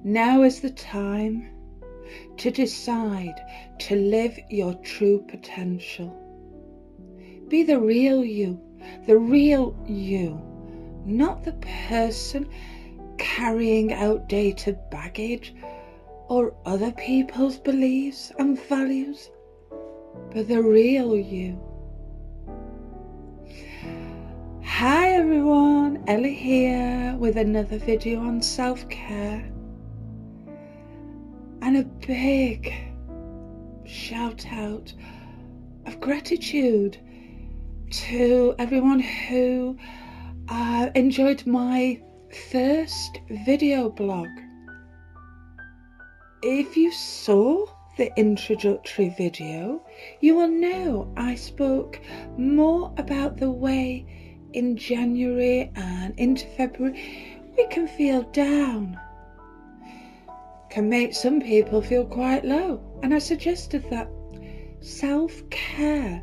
Now is the time to decide to live your true potential. Be the real you, not the person carrying outdated baggage or other people's beliefs and values, but the real you. Hi everyone, Elie here with another video on self-care. And a big shout out of gratitude to everyone who enjoyed my first video blog. If you saw the introductory video, you will know I spoke more about the way in January and into February we can feel down. Can make some people feel quite low, and I suggested that self-care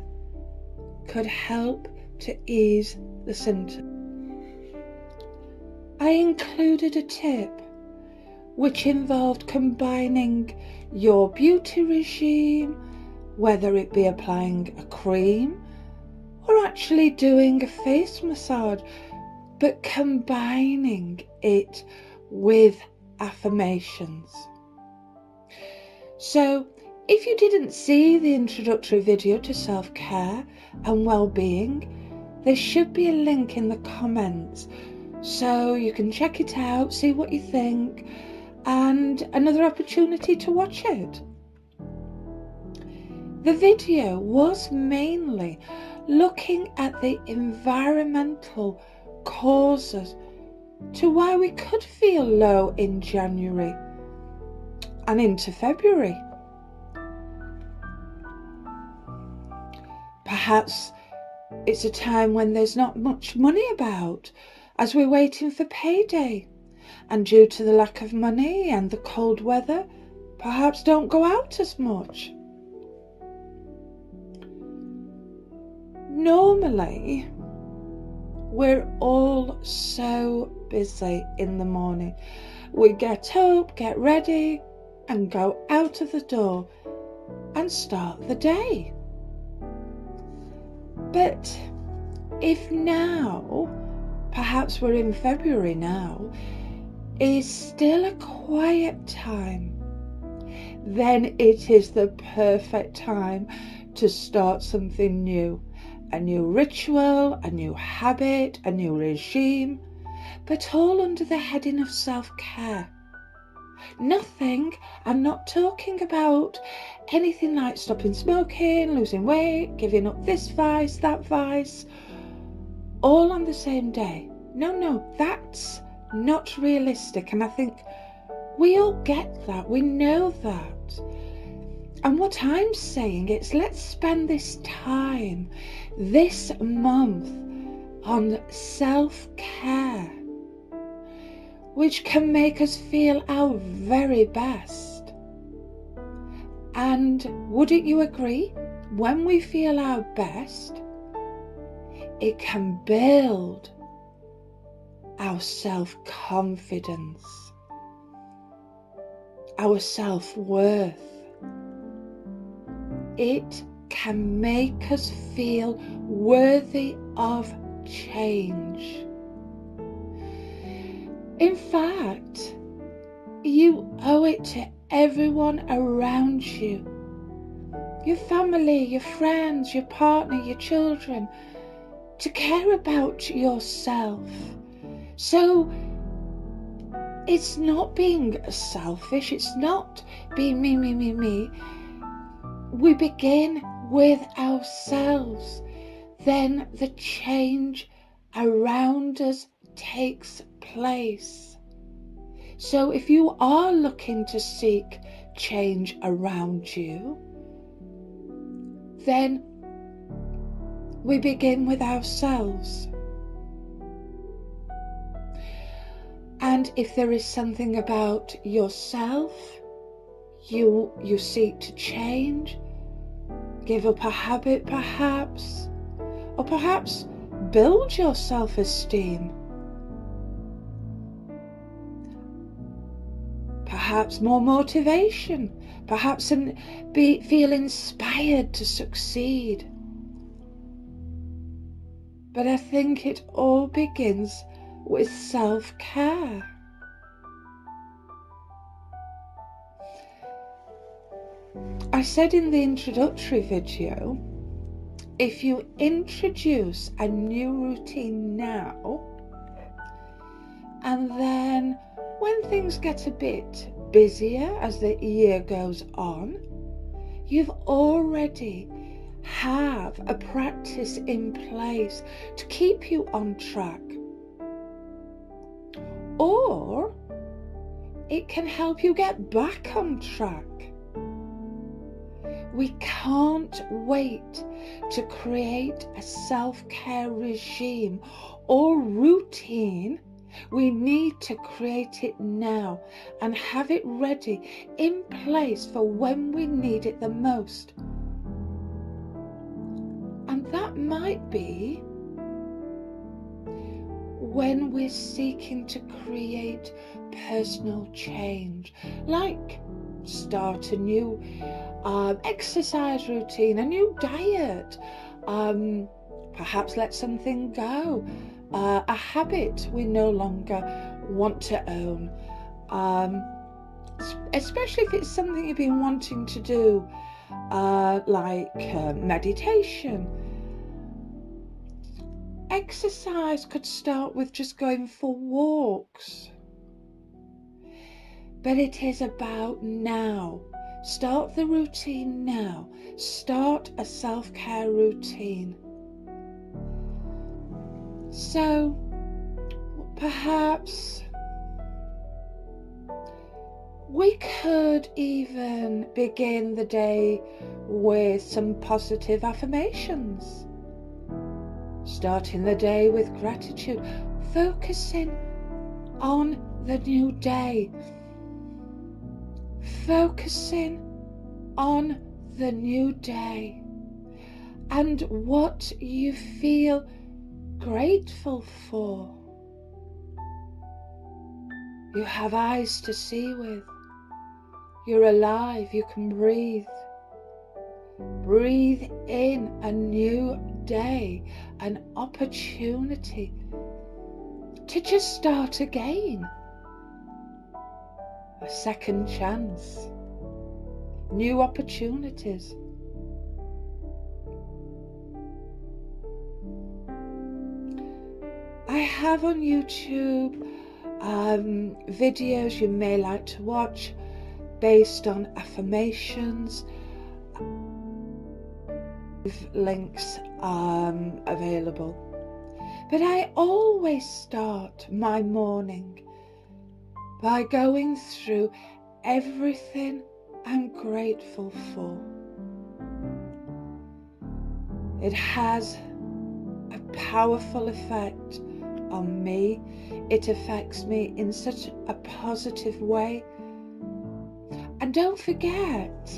could help to ease the symptoms. I included a tip which involved combining your beauty regime, whether it be applying a cream or actually doing a face massage, but combining it with affirmations. So if you didn't see the introductory video to self-care and well-being, there should be a link in the comments so you can check it out, see what you think, and another opportunity to watch it. The video was mainly looking at the environmental causes to why we could feel low in January and into February. Perhaps it's a time when there's not much money about as we're waiting for payday, and due to the lack of money and the cold weather, perhaps don't go out as much. Normally, we're all so busy in the morning. We get up, get ready, and go out of the door and start the day. But if now, perhaps we're in February now, is still a quiet time, then it is the perfect time to start something new. A new ritual, a new habit, a new regime, but all under the heading of self-care. I'm not talking about anything like stopping smoking, losing weight, giving up this vice, that vice, all on the same day. No, that's not realistic, and I think we all get that, we know that. And what I'm saying is, let's spend this time, this month, on self-care, which can make us feel our very best. And wouldn't you agree? When we feel our best, it can build our self-confidence, our self-worth. It can make us feel worthy of change. In fact, you owe it to everyone around you, your family, your friends, your partner, your children, to care about yourself. So it's not being selfish, it's not being me. We begin with ourselves, then the change around us takes place. So if you are looking to seek change around you, then we begin with ourselves. And if there is something about yourself you seek to change, give up a habit perhaps, or perhaps build your self-esteem. perhaps more motivation, perhaps feel inspired to succeed. But I think it all begins with self-care. I said in the introductory video, if you introduce a new routine now, and then when things get a bit busier as the year goes on, you've already have a practice in place to keep you on track. Or it can help you get back on track. We can't wait to create a self-care regime or routine. We need to create it now and have it ready in place for when we need it the most. And that might be when we're seeking to create personal change, like start a new exercise routine, a new diet, perhaps let something go, a habit we no longer want to own, especially if it's something you've been wanting to do, like meditation. Exercise could start with just going for walks, but it is about now. Start the routine now. Start a self-care routine. So perhaps we could even begin the day with some positive affirmations. Starting the day with gratitude, focusing on the new day. Focusing on the new day and what you feel grateful for. You have eyes to see with. You're alive, you can breathe. Breathe in a new day, an opportunity to just start again. A second chance, new opportunities. I have on YouTube videos you may like to watch based on affirmations. Links available. But I always start my morning by going through everything I'm grateful for. It has a powerful effect on me. It affects me in such a positive way. And don't forget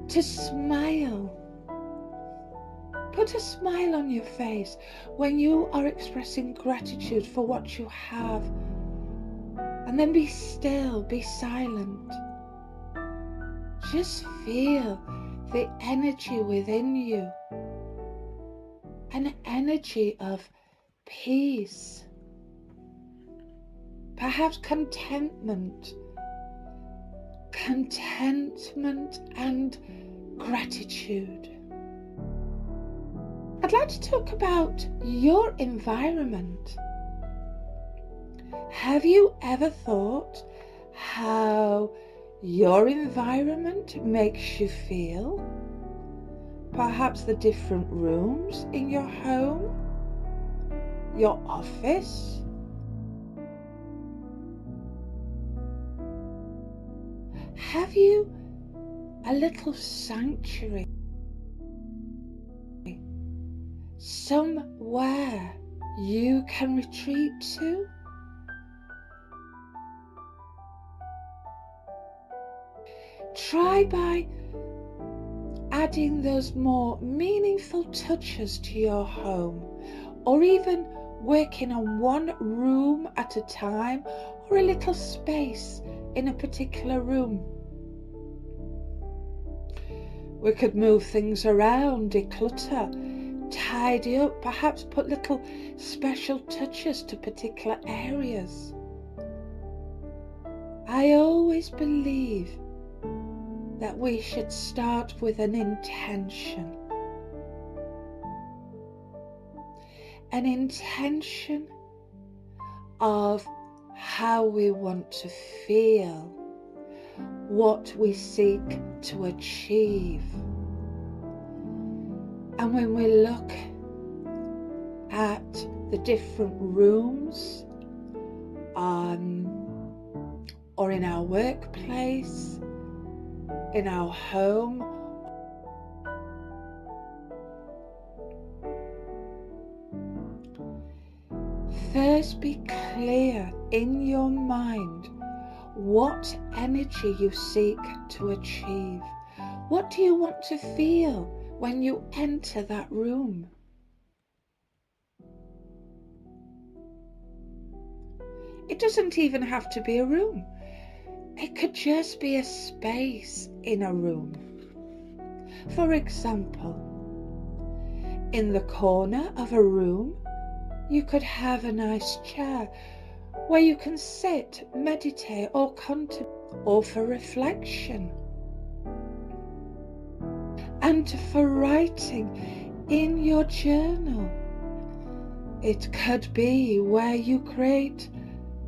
to smile. Put a smile on your face when you are expressing gratitude for what you have. And then be still, be silent. Just feel the energy within you. An energy of peace. Perhaps contentment. Contentment and gratitude. I'd like to talk about your environment. Have you ever thought how your environment makes you feel? Perhaps the different rooms in your home, your office. Have you a little sanctuary? Somewhere you can retreat to? Try by adding those more meaningful touches to your home, or even working on one room at a time or a little space in a particular room. We could move things around, declutter, tidy up, perhaps put little special touches to particular areas. I always believe that we should start with an intention. An intention of how we want to feel, what we seek to achieve. And when we look at the different rooms or in our workplace, in our home, first be clear in your mind what energy you seek to achieve. What do you want to feel when you enter that room? It doesn't even have to be a room. It could just be a space in a room. For example, in the corner of a room, you could have a nice chair where you can sit, meditate, or contemplate, or for reflection, and for writing in your journal. It could be where you create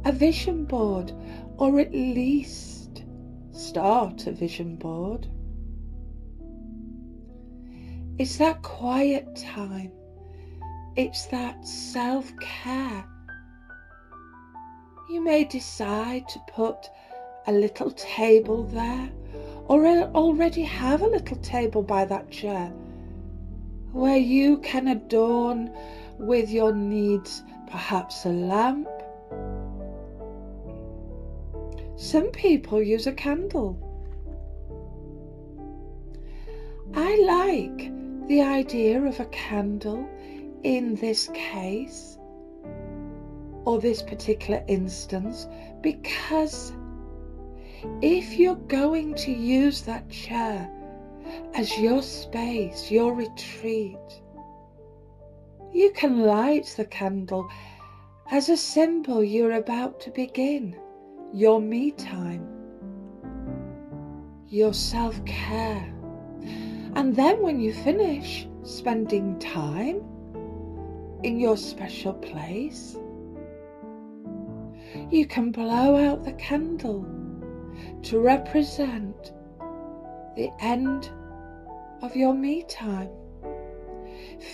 a vision board, or at least start a vision board. It's that quiet time. It's that self-care. You may decide to put a little table there, or already have a little table by that chair where you can adorn with your needs, perhaps a lamp. Some people use a candle. I like the idea of a candle in this case, or this particular instance, because if you're going to use that chair as your space, your retreat, you can light the candle as a symbol you're about to begin your me time, your self-care. And then when you finish spending time in your special place, you can blow out the candle to represent the end of your me time,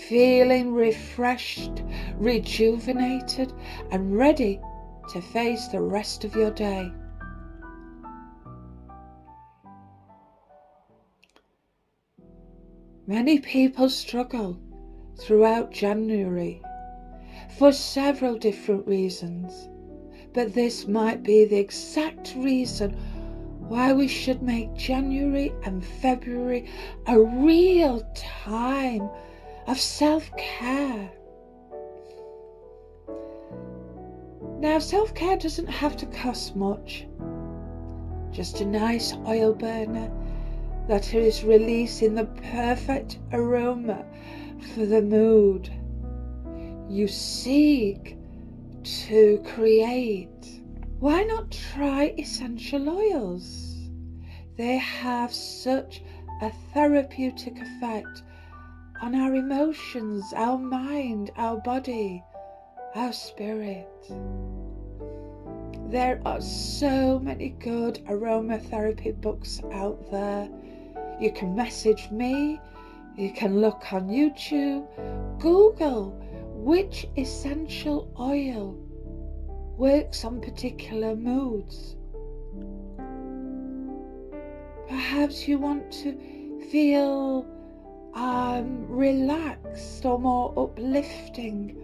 feeling refreshed, rejuvenated, and ready to face the rest of your day. Many people struggle throughout January for several different reasons, but this might be the exact reason why we should make January and February a real time of self-care. Now, self-care doesn't have to cost much. Just a nice oil burner that is releasing the perfect aroma for the mood you seek to create. Why not try essential oils? They have such a therapeutic effect on our emotions, our mind, our body, our spirit. There are so many good aromatherapy books out there. You can message me, you can look on YouTube, Google which essential oil works on particular moods. Perhaps you want to feel relaxed or more uplifting.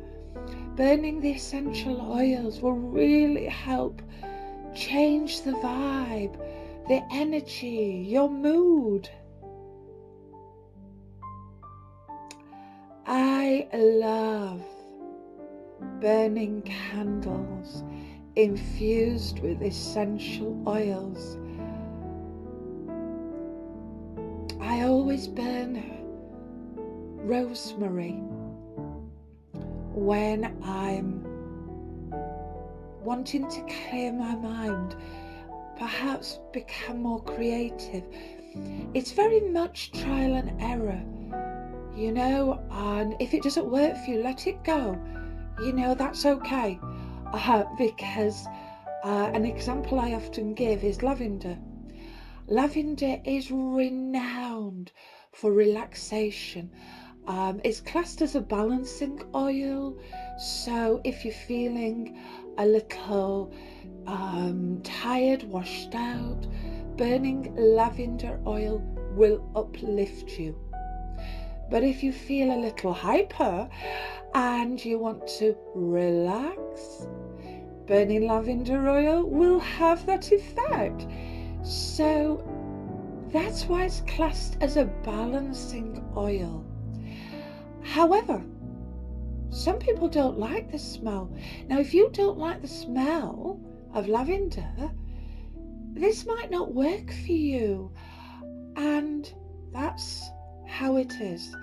Burning the essential oils will really help change the vibe, the energy, your mood. I love burning candles infused with essential oils. I always burn rosemary when I'm wanting to clear my mind, perhaps become more creative. It's very much trial and error, and if it doesn't work for you, let it go. That's okay, because an example I often give is lavender. Lavender is renowned for relaxation. It's classed as a balancing oil, so if you're feeling a little tired, washed out, burning lavender oil will uplift you. But if you feel a little hyper and you want to relax, burning lavender oil will have that effect. So that's why it's classed as a balancing oil. However, some people don't like the smell. Now, if you don't like the smell of lavender, this might not work for you. And that's how it is,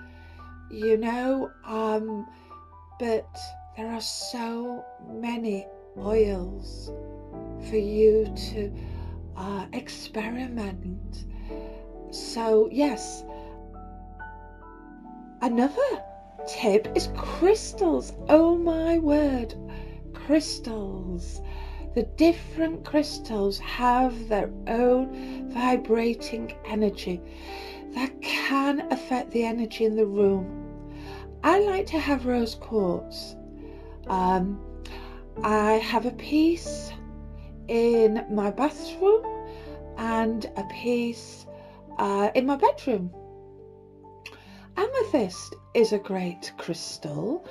but there are so many oils for you to experiment. So yes, another tip is crystals. Oh my word, crystals. The different crystals have their own vibrating energy that can affect the energy in the room. I like to have rose quartz. I have a piece in my bathroom and a piece in my bedroom. Amethyst is a great crystal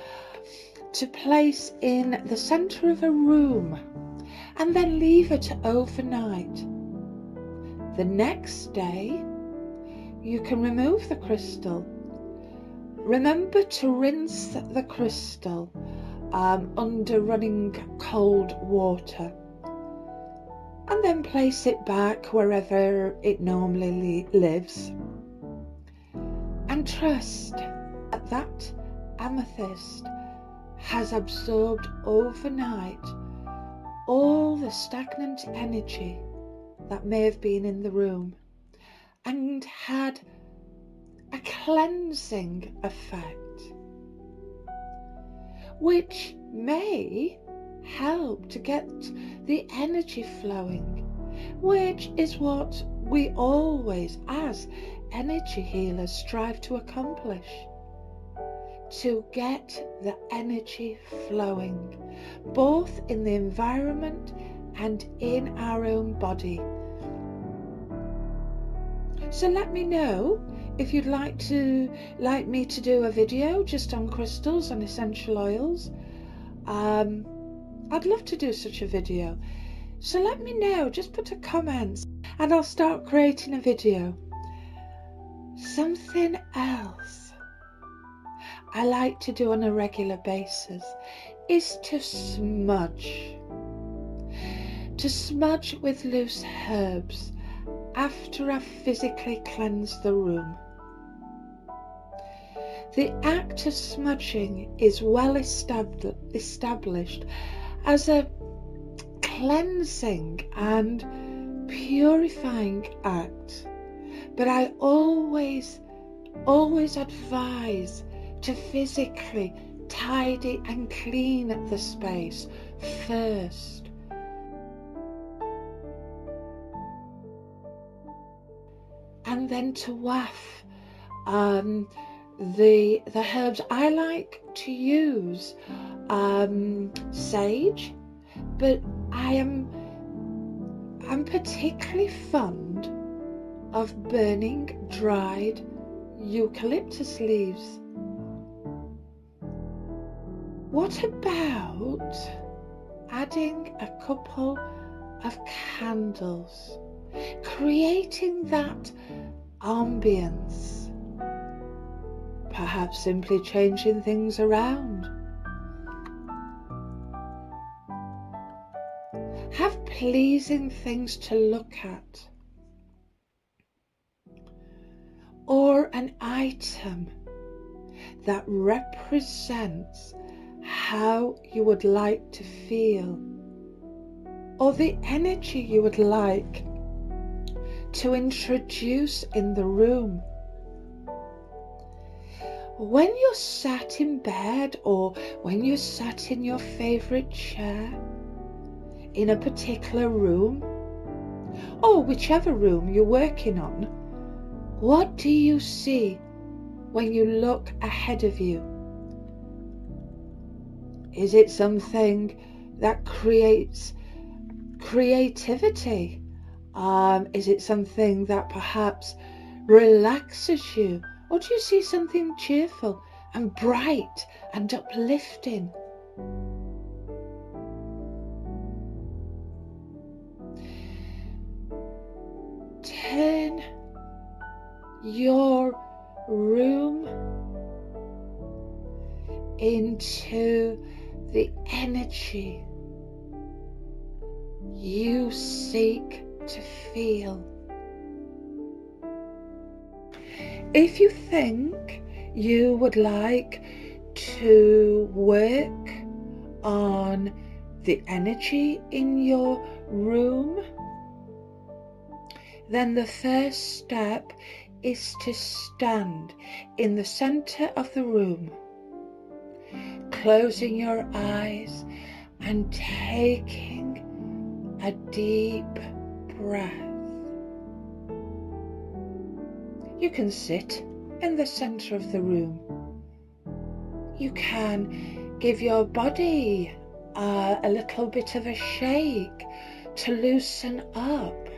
to place in the centre of a room and then leave it overnight. The next day you can remove the crystal. Remember to rinse the crystal under running cold water and then place it back wherever it normally lives. And trust that amethyst has absorbed overnight all the stagnant energy that may have been in the room and had a cleansing effect, which may help to get the energy flowing, which is what we always, as energy healers, strive to accomplish. To get the energy flowing, both in the environment and in our own body. So let me know if you'd like me to do a video just on crystals and essential oils. I'd love to do such a video. So let me know, just put a comment and I'll start creating a video. Something else I like to do on a regular basis is to smudge. To smudge with loose herbs after I've physically cleansed the room. The act of smudging is well established as a cleansing and purifying act, but I always advise to physically tidy and clean the space first. And then to waft the herbs. I like to use sage, but I'm particularly fond of burning dried eucalyptus leaves. What about adding a couple of candles, creating that ambience? Perhaps simply changing things around. pleasing things to look at, or an item that represents how you would like to feel, or the energy you would like to introduce in the room. When you're sat in bed, or when you're sat in your favourite chair in a particular room, or whichever room you're working on, what do you see when you look ahead of you? Is it something that creates creativity? Is it something that perhaps relaxes you? Or do you see something cheerful and bright and uplifting? Turn your room into the energy you seek to feel. If you think you would like to work on the energy in your room, then the first step is to stand in the center of the room, closing your eyes and taking a deep breath. You can sit in the center of the room. You can give your body a little bit of a shake to loosen up.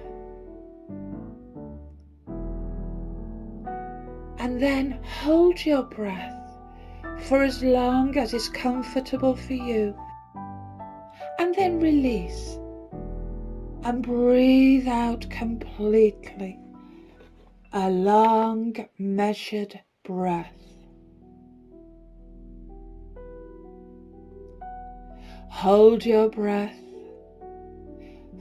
And then hold your breath for as long as is comfortable for you. And then release and breathe out completely. A long, measured breath. Hold your breath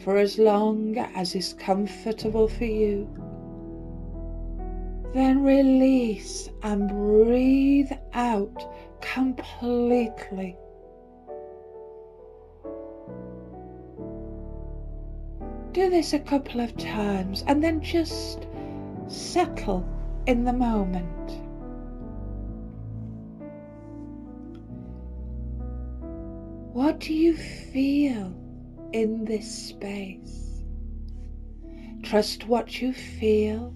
for as long as is comfortable for you. Then release and breathe out completely. Do this a couple of times and then just settle in the moment. What do you feel in this space? Trust what you feel.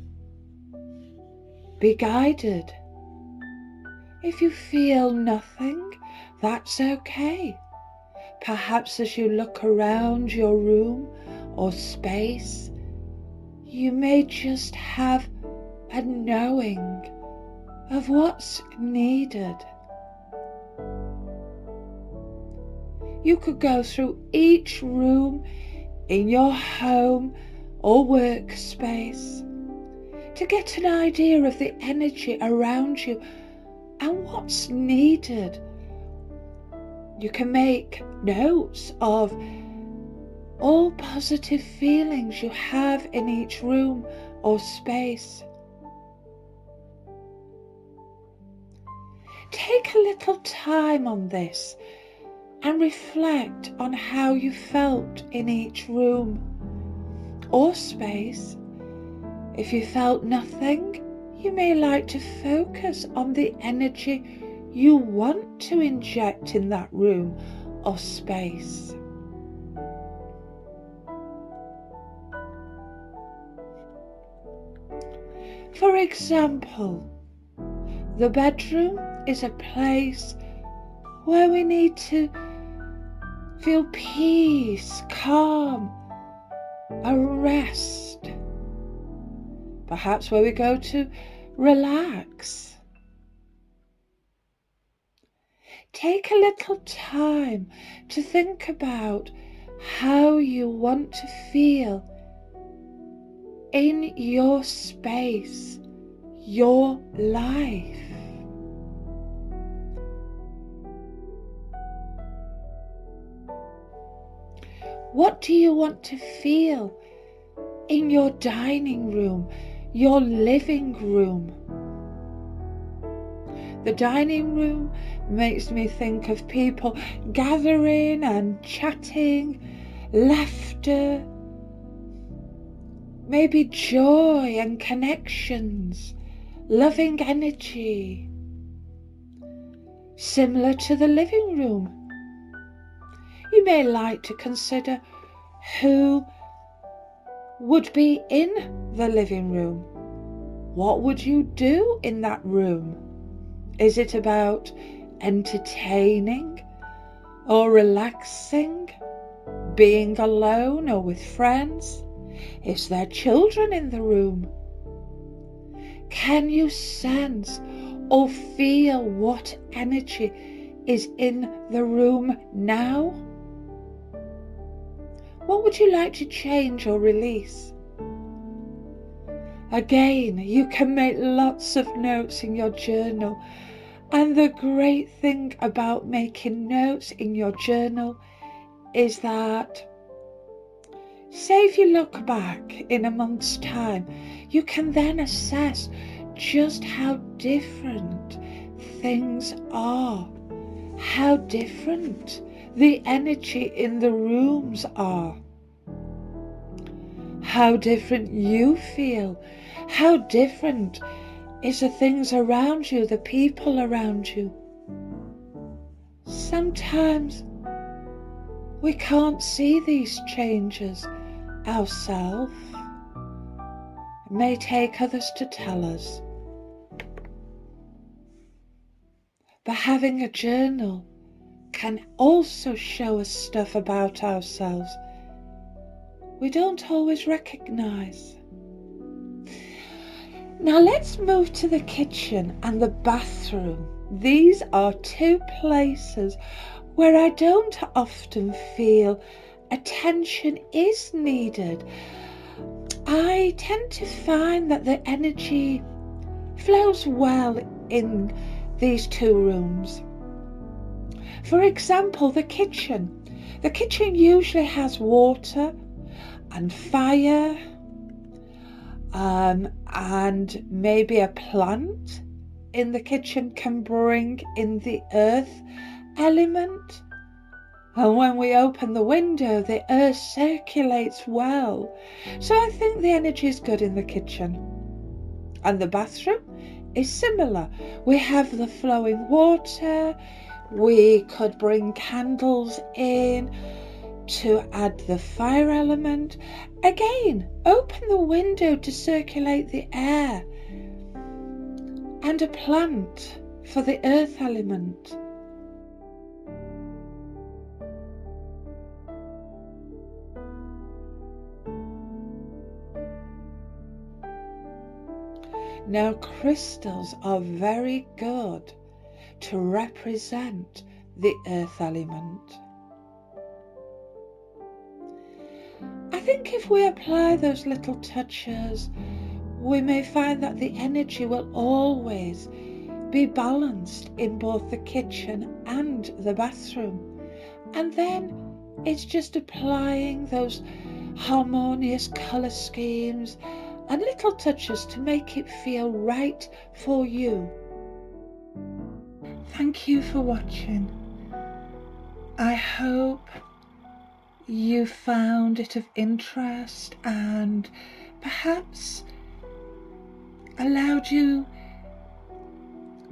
Be guided. If you feel nothing, that's okay. Perhaps as you look around your room or space, you may just have a knowing of what's needed. You could go through each room in your home or workspace to get an idea of the energy around you and what's needed. You can make notes of all positive feelings you have in each room or space. Take a little time on this and reflect on how you felt in each room or space. If you felt nothing, you may like to focus on the energy you want to inject in that room or space. For example, the bedroom is a place where we need to feel peace, calm, a rest. Perhaps where we go to relax. Take a little time to think about how you want to feel in your space, your life. What do you want to feel in your dining room, your living room? The dining room makes me think of people gathering and chatting, laughter, maybe joy and connections, loving energy. Similar to the living room, you may like to consider who would be in the living room. What would you do in that room? Is it about entertaining or relaxing, being alone or with friends? Is there children in the room? Can you sense or feel what energy is in the room now? What would you like to change or release? Again, you can make lots of notes in your journal. And the great thing about making notes in your journal is that, say if you look back in a month's time, you can then assess just how different things are, how different the energy in the rooms are, how different you feel, how different is the things around you, the people around you. Sometimes we can't see these changes ourselves. It may take others to tell us. But having a journal can also show us stuff about ourselves we don't always recognize. Now let's move to the kitchen and the bathroom. These are two places where I don't often feel attention is needed. I tend to find that the energy flows well in these two rooms. For example, the kitchen. The kitchen usually has water and fire, and maybe a plant in the kitchen can bring in the earth element. And when we open the window, the earth circulates well. So I think the energy is good in the kitchen. And the bathroom is similar. We have the flowing water. We could bring candles in to add the fire element. Again, open the window to circulate the air. And a plant for the earth element. Now, crystals are very good to represent the earth element. I think if we apply those little touches, we may find that the energy will always be balanced in both the kitchen and the bathroom. And then it's just applying those harmonious colour schemes and little touches to make it feel right for you. Thank you for watching. I hope you found it of interest and perhaps allowed you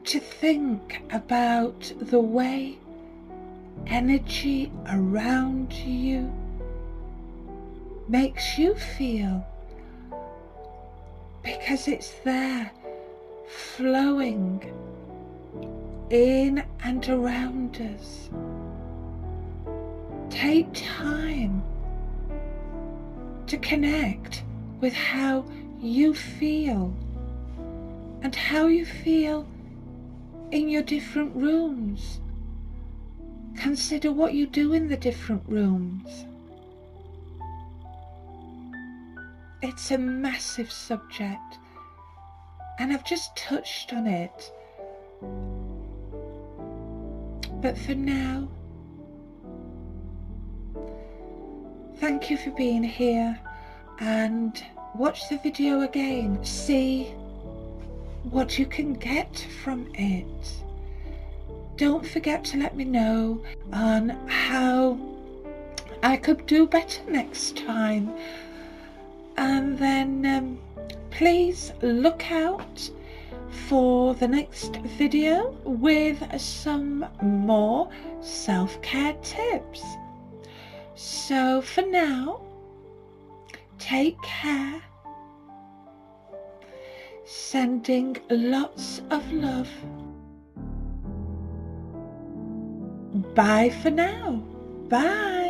to think about the way energy around you makes you feel, because it's there flowing in and around us. Take time to connect with how you feel and how you feel in your different rooms. Consider what you do in the different rooms. It's a massive subject, and I've just touched on it. But for now, Thank you for being here, and watch the video again. See what you can get from it. Don't forget to let me know on how I could do better next time. And then please look out for the next video with some more self-care tips. So for now, take care. Sending lots of love. Bye for now. Bye.